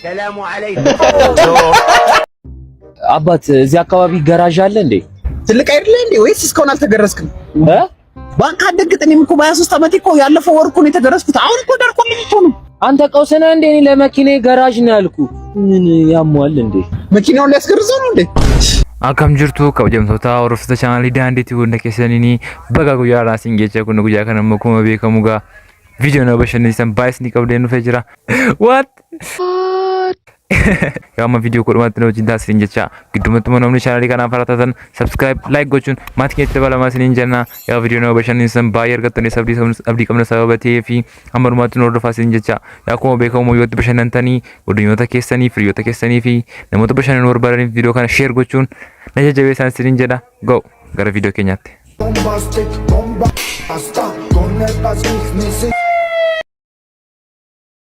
ሰላሙ አለይኩም አባት እዚህ አካባቢ ጋራዥ አለ እንዴ? ትልቅ አይደለ እንዴ? ወይስ እስካሁን አልተገረዝክም? ባንክ አደግጥ እኔም እኮ በ23 ዓመቴ እኮ ያለፈው ወር እኮ ነው የተገረዝኩት። አሁን እኮ ደርቆልኝ እኮ ነው። አንተ ቀውሰና እንዴ? እኔ ለመኪናዬ ጋራዥ ነው ያልኩ። ምን ያሟል እንዴ? መኪናውን ሊያስገርዘው ነው እንዴ? አካም ጅርቱ ከወጀምቶታ ወርፍተ ቻናል ዳንዴቲ ወንደ ከሰኒኒ በጋጉ ያራ ሲንጌቸ ኩን ጉያ ከነመኩ መቤከሙጋ ቪዲዮ ነው በሸነሰን ባይስኒ ቀብደኑ ፈጅራ what ያማ ቪዲዮ ኮርማት ነው ጂንታ ሲንጀቻ ግዱመት መኖም ቻናል ካና ፈራታተን ሰብስክራይብ ላይክ ጎቹን ማትኬት ተባላማ ሲንጀና ያ ቪዲዮ ነው በሸነሰን ባየር ገጠነ ሰብዲ አብዲ ቀምነ ሰበበቴ ፊ አመርማት ነው ወርፋ ሲንጀቻ ያኮ በከሙ ይወጥ በሸነንተኒ ወድኞታ ከሰኒ ፍሪዮታ ከሰኒ ፊ ነሞቶ በሸነን ወርባረኒ ቪዲዮ ካና ሼር ጎቹን ነጀጀቤ ሳን ሲንጀዳ ጎ ገረ ቪዲዮ ከኛት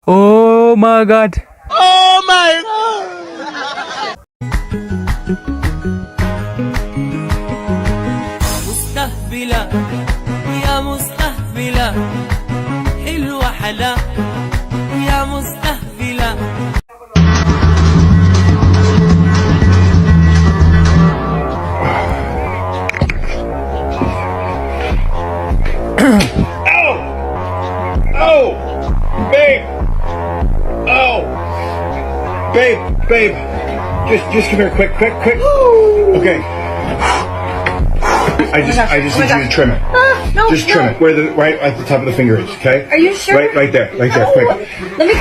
Oh my god. Oh my مستهبلة يا مستهبلة حلوة حلا يا مستهبلة Oh, babe. Oh, babe. Just come here, quick. Okay. I just need you to trim it. No, just trim it where the right at the top of the finger is. Okay. Are you sure? Right there, quick. Let me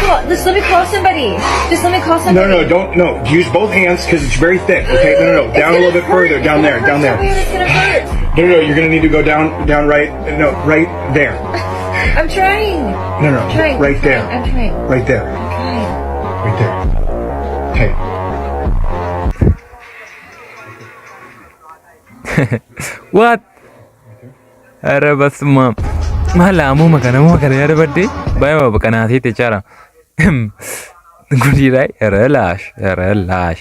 call somebody. Just let me call somebody. No, don't. Use both hands because it's very thick. Okay. No. Down a little bit further. Down there. It's gonna hurt. No. You're gonna need to go down right. No, right there. I'm trying. No. I'm trying. Right there. I'm trying. Right there. I'm trying. Right there. Okay. what अरे बस मालामू मकना यार बड्डे बाय बाबा कनाथे ते चारा गुडी राय अरे लाश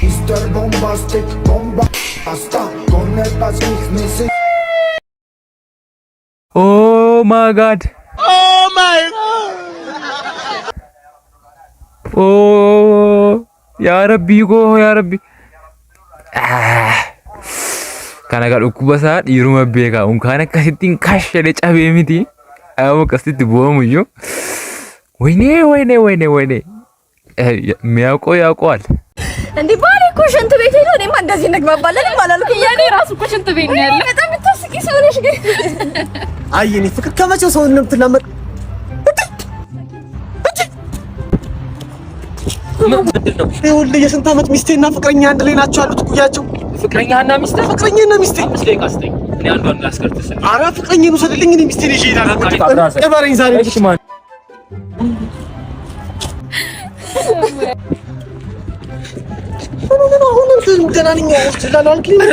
Mr. Bombastic bomba hasta con el pasmic. Oh my god. Oh ya rabbi go ya rabbi kana ga ukubasa diruma bega unkana kasitin kashele chabe miti ayo kasiti bomuyo ወይኔ የሚያውቀው ያውቀዋል እንዴ ባሌ እኮ ሽንት ቤት ሄዶ እኔማ እንደዚህ እንግባባለን ማለት ነው። ያኔ ራሱ እኮ ሽንት ቤት ነው ያለው። በጣም ተስቂ ሰው ነሽ ግን አየኔ ፍቅር ከመቼው ሰው እንደምትላመጥ ይኸውልህ የስንት ዓመት ሚስቴና ፍቅረኛ አንድ ላይ ናቸው ያሉት እኩያቸው። ፍቅረኛና ሚስቴ አምስት ደቂቃ ስጠኝ። እኔ አንዷን ላስቀርጥስ። ኧረ ፍቅረኛዬን ውሰድልኝ። እኔ ሚስቴን ይዤ እሄዳለሁ። ቀበረኝ ዛሬ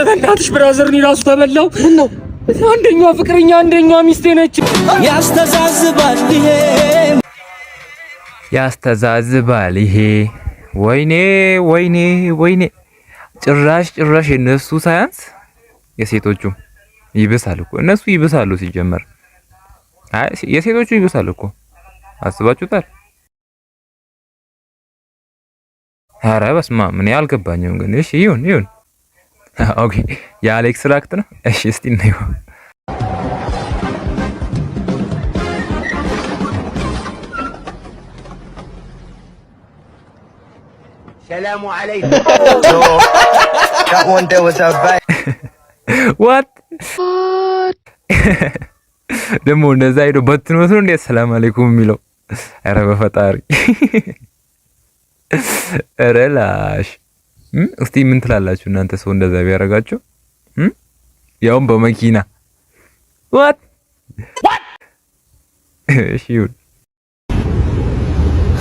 በእናትሽ ብራዘር እኔ ራሱ ተበላው። ምነው አንደኛዋ ፍቅረኛ አንደኛዋ ሚስቴ ነች። ያስተዛዝባል ይሄ ወይኔ ጭራሽ የነሱ ሳያንስ የሴቶቹ ይብሳል እኮ እነሱ ይብሳሉ ሲጀመር አይ የሴቶቹ ይብሳል እኮ አስባችሁታል ኧረ በስመ አብ ምን ያልገባኝም ግን እሺ ይሁን ኦኬ የአሌክስ ራክት ነው እሺ እስቲ እንየው ሰላሙ አለይኩም that one there was a what ደሞ እንደዛ ሄዶ በትኖት ነው እንዴ ሰላም አለይኩም የሚለው ኧረ በፈጣሪ ኧረ ላሽ እስቲ ምን ትላላችሁ እናንተ ሰው እንደዛ ቢያረጋችሁ ያውም በመኪና what እሺ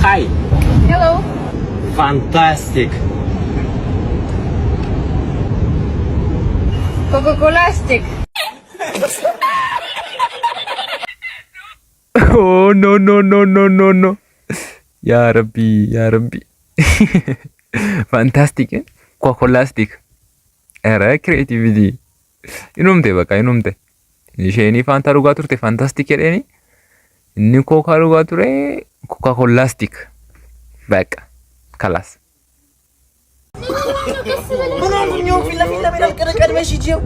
ሃይ ሄሎ ፋንታስቲክ ኮካኮላስቲክ oh no ያ ረቢ ፋንታስቲክ ኮኮላስቲክ ኧረ ክሬቲቪቲ ይኖምቴ በቃ ይኖምቴ ይሄኔ ፋንታ ሩጋ ቱርቴ ፋንታስቲክ የኔ inni kookaa dhugaa ture kookaa koolaastik በቃ خلاص ምን ሆነኛው ፊላ ቢላል ቀደቀድመሽ ይጂው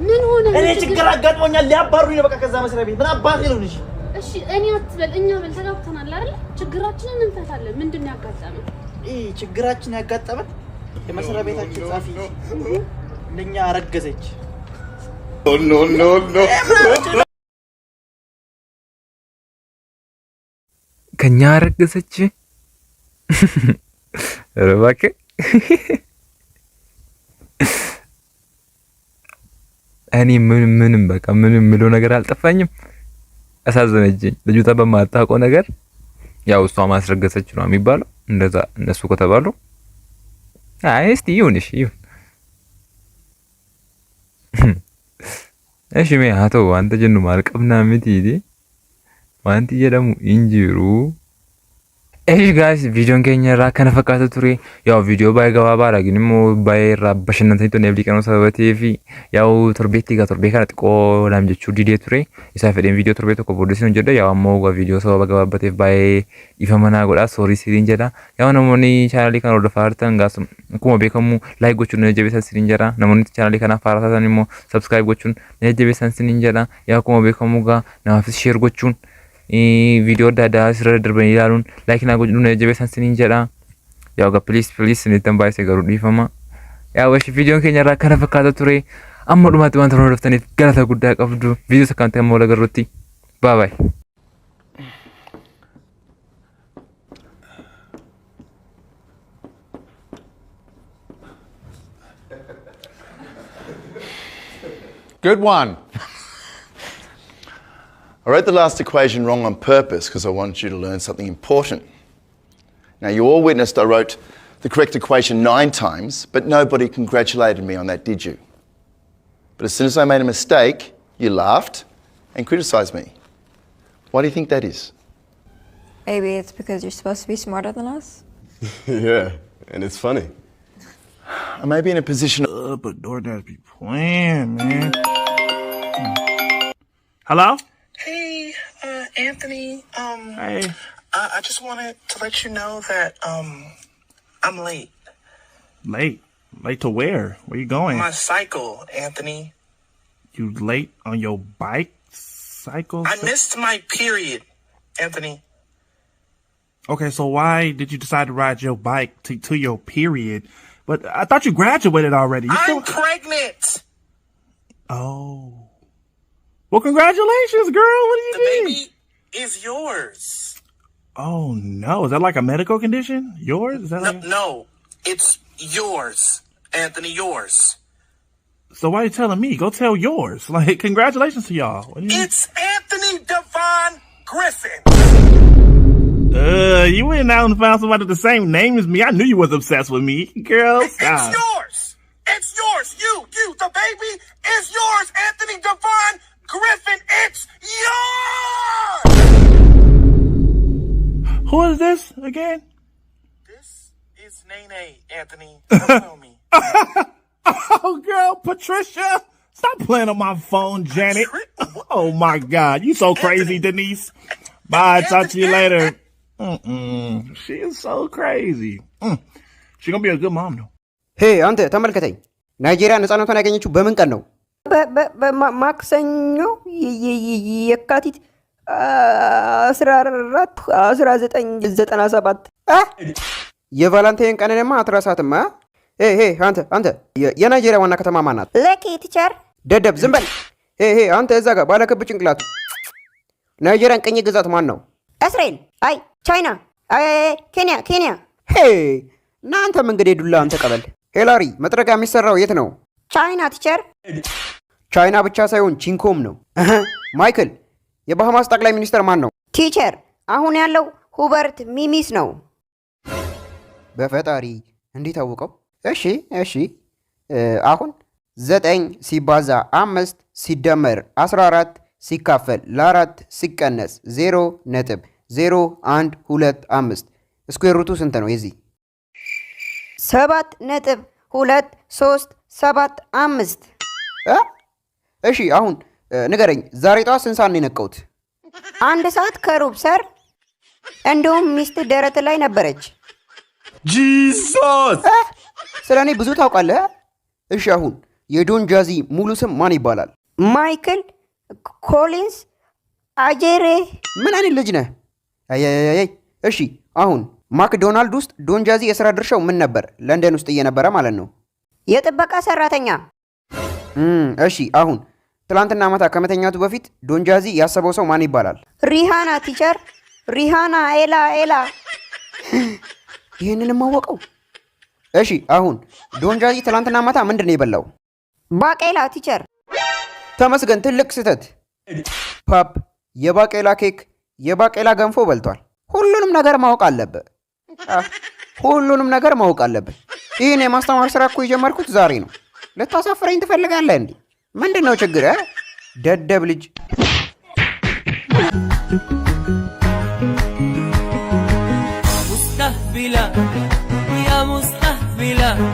ምን ሆነ እኔ ችግር አጋጥሞኛል ሊያባሩኝ ነው በቃ ከዛ መስሪያ ቤት ምን አባቴ ነው ልጅ እሺ እኔ አትበል እኛ በል ተጋብተናል አይደል ችግራችንን እንፈታለን ምንድነው ያጋጠመን ችግራችን ያጋጠመን የመስሪያ ቤታችን ጻፊ ለኛ አረገዘች ኖ ከኛ አረገዘች ረባከ እኔ ምንም በቃ ምንም ምለው ነገር አልጠፋኝም አሳዘነችኝ ልጅቷ በማታውቀው ነገር ያው እሷ ማስረገዘች ነው የሚባለው እንደዛ እነሱ ከተባሉ እስቲ ይሁንሽ ይሁን እሺ አቶ አንተ ጀኑ ማልቀብና ምትይዲ ማንቲ የደሙ እንጂሩ እሺ ጋይስ ቪዲዮን ከኛራ ከነፈካተ ቱሬ ያው ቪዲዮ ባይገባ ባራግኒሞ ባይራ በሽነንተ ነብሊ ቀኖ ሰበቴ ፊ ያው ቱርቤቲ ጋር ቱርቤ ካለ ጥቆ ላምጀቹ ዲዲ ቱሬ ይሳፈደን ቪዲዮ ቱርቤ ተኮ ፖዲሽን ጀደ ያው አሞጋ ቪዲዮ ሰው ባገባበት ባይ ይፈመና ጎዳ ሶሪ ሲሪን ጀዳ ያው ነሞኒ ቻናሊ ካን ወደ ፋርተን ጋስ ኩሞ ቤከሙ ላይክ ጎቹን ነጀቤታ ሲሪን ጀዳ ነሞኒ ቻናሊ ካና ፋራታታኒሞ ሰብስክራይብ ጎቹን ነጀቤታ ሲሪን ጀዳ ያው ኩሞ ቤከሙ ጋ ናፍስ ሼር ጎቹን ቪዲዮ ዳዳ ስረድር በይላሉን ላይክ ና ጎጁ ነጀቤ ሳንሲን ጀዳ ያው ጋ ፕሊዝ ነተንባይ ሰገሩ ዲፈማ ያው እሺ ቪዲዮን ከኛራ ከነፈካተ ቱሬ አመዱማት ባንተ ነው ደፍተኔ ገለታ ጉዳይ ቀፍዱ ቪዲዮ ሰካንተ ሞለ ገሩቲ ባይ ባይ Good one. I wrote the last equation wrong on purpose because I wanted you to learn something important. Now, you all witnessed I wrote the correct equation 9 times, but nobody congratulated me on that, did you? But as soon as I made a mistake, you laughed and criticised me. Why do you think that is? Maybe it's because you're supposed to be smarter than us? Yeah, and it's funny. I may be in a position... but DoorDash be playing, man. Hello? Hey, Anthony. Hey. I just wanted to let you know that I'm late. Late? Late to where? Where you going? My cycle, Anthony. You late on your bike cycle? I missed my period, Anthony. Okay, so why did you decide to ride your bike to your period? But I thought you graduated already. I'm pregnant. Oh. Well, congratulations, girl. What do you mean? The baby is yours. Oh, no. Is that like a medical condition? Yours? Is that No, it's yours, Anthony, yours. So why are you telling me? Go tell yours. Like, congratulations to y'all. It's Anthony Devon Griffin. You went out and found somebody with the same name as me. I knew you was obsessed with me. Girl, stop. It's yours. It's yours. You, the baby is yours, Anthony Devon Griffin. It's yours. Who is this again? This is Nene, Anthony. Don't tell me. Oh, girl, Patricia. Stop playing on my phone, Janet. Oh, my God. You so crazy, Denise. Bye. Talk to you later. She is so crazy. She gonna be a good mom, though. Hey, ante, ተመልከተኝ. ናይጄሪያ ነፃነቷን ያገኘችው በምን ቀን ነው? ማክሰኞ የካቲት 14 1997 የቫላንታይን ቀንንማ አትረሳትም። ሄ አንተ የናይጄሪያ ዋና ከተማ ማን ናት? ለኪ ቲቸር። ደደብ ዝም በል። ሄ አንተ እዛ ጋር ባለ ክብ ጭንቅላቱ ናይጄሪያን ቅኝ ግዛት ማን ነው? እስራኤል። አይ ቻይና። አይ ኬንያ። ሄ እናንተም እንግዲህ ዱላ አንተ ቀበል። ሄላሪ መጥረቂያ የሚሰራው የት ነው? ቻይና ቲቸር። ቻይና ብቻ ሳይሆን ቺንኮም ነው። ማይክል የባሃማስ ጠቅላይ ሚኒስትር ማን ነው? ቲቸር አሁን ያለው ሁበርት ሚሚስ ነው። በፈጣሪ እንዴት አወቀው? እሺ አሁን 9 ሲባዛ 5 ሲደመር 14 ሲካፈል ለ4 ሲቀነስ 0.0125 ስኩዌር ሩቱ ስንት ነው? የዚህ 7.2375 እሺ አሁን ንገረኝ፣ ዛሬ ጠዋት ስንት ሰዓት ነው የነቃሁት? አንድ ሰዓት ከሩብ ሰር እንደውም ሚስት ደረት ላይ ነበረች። ጂሰስ ስለኔ ብዙ ታውቃለህ? እሺ አሁን የዶን ጃዚ ሙሉ ስም ማን ይባላል? ማይክል ኮሊንስ አጄሬ። ምን አይነት ልጅ ነህ? አይ እሺ አሁን ማክዶናልድ ውስጥ ዶን ጃዚ የሥራ ድርሻው ምን ነበር? ለንደን ውስጥ እየነበረ ማለት ነው። የጥበቃ ሰራተኛ። እሺ አሁን ትላንትና ማታ ከመተኛቱ በፊት ዶን ጃዚ ያሰበው ሰው ማን ይባላል? ሪሃና ቲቸር፣ ሪሃና ኤላ። ይህንንም አወቀው። እሺ አሁን ዶን ጃዚ ትላንትና ማታ ምንድን ነው የበላው? ባቄላ ቲቸር። ተመስገን፣ ትልቅ ስህተት። ፓፕ የባቄላ ኬክ፣ የባቄላ ገንፎ በልቷል። ሁሉንም ነገር ማወቅ አለብህ። ሁሉንም ነገር ማወቅ አለብህ። ይህን የማስተማር ስራ እኮ የጀመርኩት ዛሬ ነው። ልታሳፍረኝ ትፈልጋለህ እንዴ? ምንድን ነው ችግር? ደደብ ልጅ። مستهبلة يا مستهبلة